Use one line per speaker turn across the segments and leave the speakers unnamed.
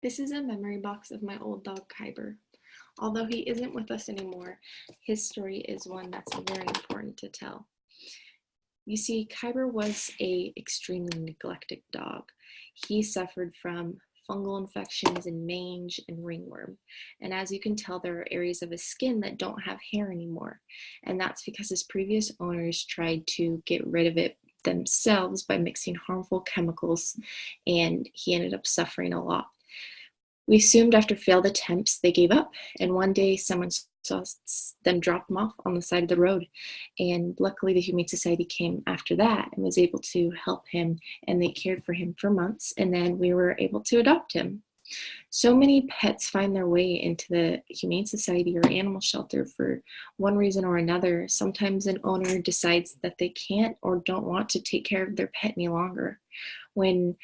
This is a memory box of my old dog Kyber. Although he isn't with us anymore, his story is one that's very important to tell. You see, Kyber was a extremely neglected dog. He suffered from fungal infections and mange and ringworm. And as you can tell, there are areas of his skin that don't have hair anymore. And that's because his previous owners tried to get rid of it themselves by mixing harmful chemicals, and he ended up suffering a lot. We assumed after failed attempts they gave up, and one day someone saw them drop him off on the side of the road. And luckily, the Humane Society came after that and was able to help him, and they cared for him for months, and then we were able to adopt him. So many pets find their way into the Humane Society or animal shelter for one reason or another. Sometimes an owner decides that they can't or don't want to take care of their pet any longer. When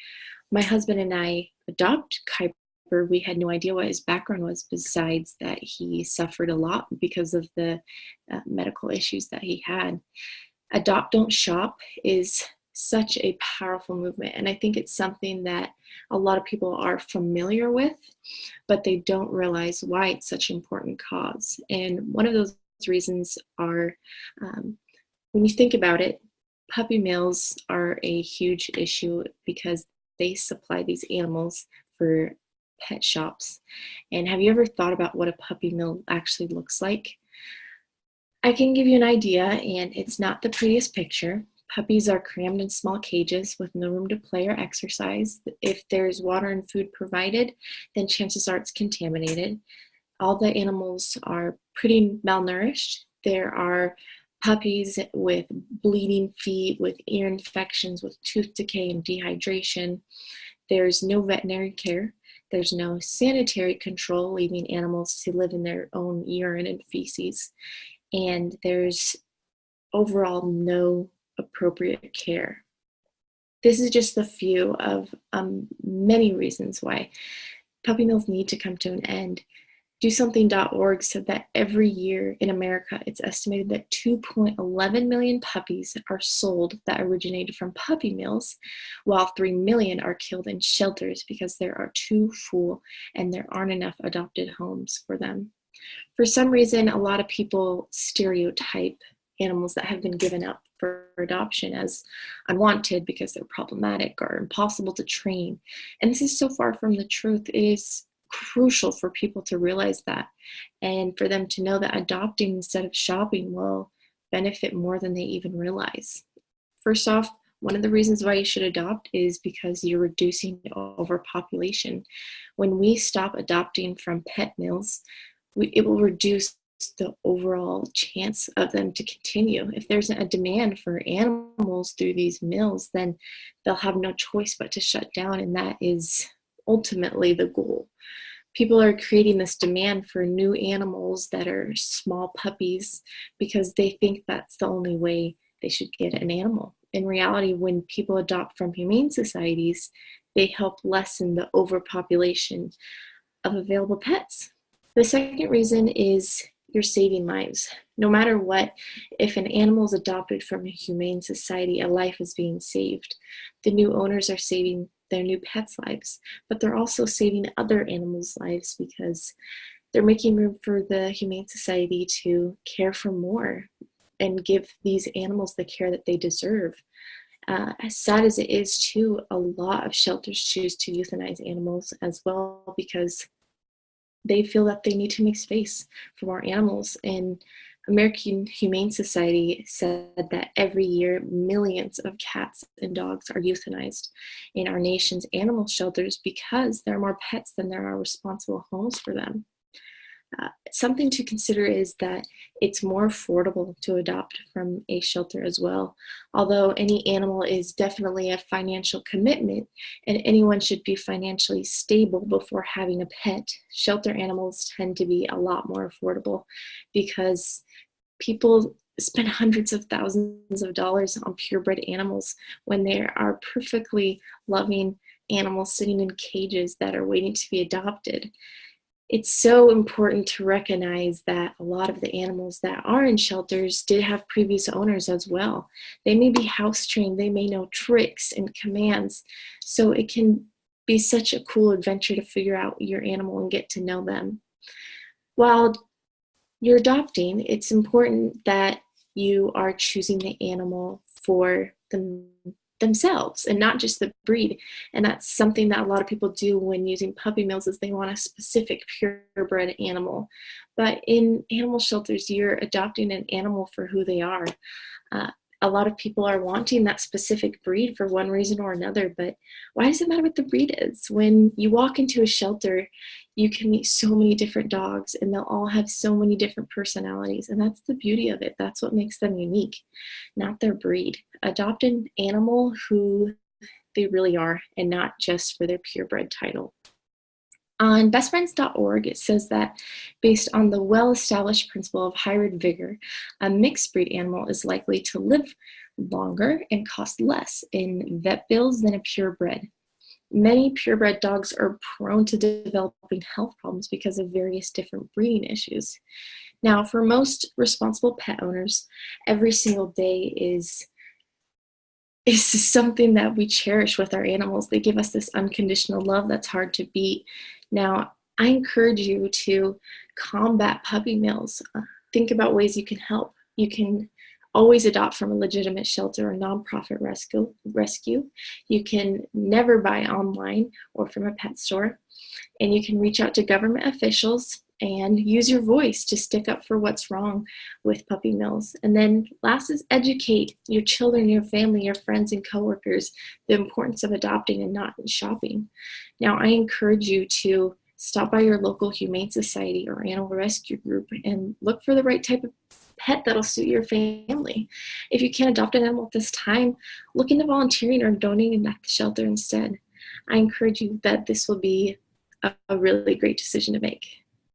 my husband and I adopted Kuiper, we had no idea what his background was, besides that he suffered a lot because of the medical issues that he had. Adopt, Don't Shop is such a powerful movement, and I think it's something that a lot of people are familiar with, but they don't realize why it's such an important cause. And one of those reasons are, when you think about it, puppy mills are a huge issue because they supply these animals for pet shops. And have you ever thought about what a puppy mill actually looks like? I can give you an idea, and it's not the prettiest picture. Puppies are crammed in small cages with no room to play or exercise. If there's water and food provided, then chances are it's contaminated. All the animals are pretty malnourished. There are puppies with bleeding feet, with ear infections, with tooth decay and dehydration. There's no veterinary care. There's no sanitary control, leaving animals to live in their own urine and feces. And there's overall no appropriate care. This is just a few of many reasons why puppy mills need to come to an end. DoSomething.org said that every year in America, it's estimated that 2.11 million puppies are sold that originated from puppy mills, while 3 million are killed in shelters because there are too full and there aren't enough adopted homes for them. For some reason, a lot of people stereotype animals that have been given up for adoption as unwanted because they're problematic or impossible to train. And this is so far from the truth. It is crucial for people to realize that, and for them to know that adopting instead of shopping will benefit more than they even realize. First off, one of the reasons why you should adopt is because you're reducing overpopulation. When we stop adopting from pet mills, it will reduce the overall chance of them to continue. If there's a demand for animals through these mills, then they'll have no choice but to shut down, and that is ultimately the goal. People are creating this demand for new animals that are small puppies because they think that's the only way they should get an animal. In reality, when people adopt from humane societies, they help lessen the overpopulation of available pets. The second reason is you're saving lives. No matter what, if an animal is adopted from a humane society, a life is being saved. The new owners are saving their new pets' lives, but they're also saving other animals' lives because they're making room for the Humane Society to care for more and give these animals the care that they deserve. As sad as it is, too, a lot of shelters choose to euthanize animals as well because they feel that they need to make space for more animals. And American Humane Society said that every year millions of cats and dogs are euthanized in our nation's animal shelters because there are more pets than there are responsible homes for them. Something to consider is that it's more affordable to adopt from a shelter as well. Although any animal is definitely a financial commitment and anyone should be financially stable before having a pet, shelter animals tend to be a lot more affordable because people spend hundreds of thousands of dollars on purebred animals when there are perfectly loving animals sitting in cages that are waiting to be adopted. It's so important to recognize that a lot of the animals that are in shelters did have previous owners as well. They may be house trained, they may know tricks and commands, so it can be such a cool adventure to figure out your animal and get to know them. While you're adopting, it's important that you are choosing the animal for themselves and not just the breed. And that's something that a lot of people do when using puppy mills, is they want a specific purebred animal. But in animal shelters, you're adopting an animal for who they are. A lot of people are wanting that specific breed for one reason or another, but why does it matter what the breed is? When you walk into a shelter, you can meet so many different dogs, and they'll all have so many different personalities, and that's the beauty of it. That's what makes them unique, not their breed. Adopt an animal who they really are, and not just for their purebred title. On bestfriends.org, it says that based on the well-established principle of hybrid vigor, a mixed breed animal is likely to live longer and cost less in vet bills than a purebred. Many purebred dogs are prone to developing health problems because of various different breeding issues. Now, for most responsible pet owners, every single day is something that we cherish with our animals. They give us this unconditional love that's hard to beat. Now, I encourage you to combat puppy mills. Think about ways you can help. You can always adopt from a legitimate shelter or nonprofit rescue. You can never buy online or from a pet store. And you can reach out to government officials and use your voice to stick up for what's wrong with puppy mills. And then last is educate your children, your family, your friends, and coworkers the importance of adopting and not shopping. Now, I encourage you to stop by your local humane society or animal rescue group and look for the right type of pet that'll suit your family. If you can't adopt an animal at this time, look into volunteering or donating at the shelter instead. I encourage you that this will be a really great decision to make.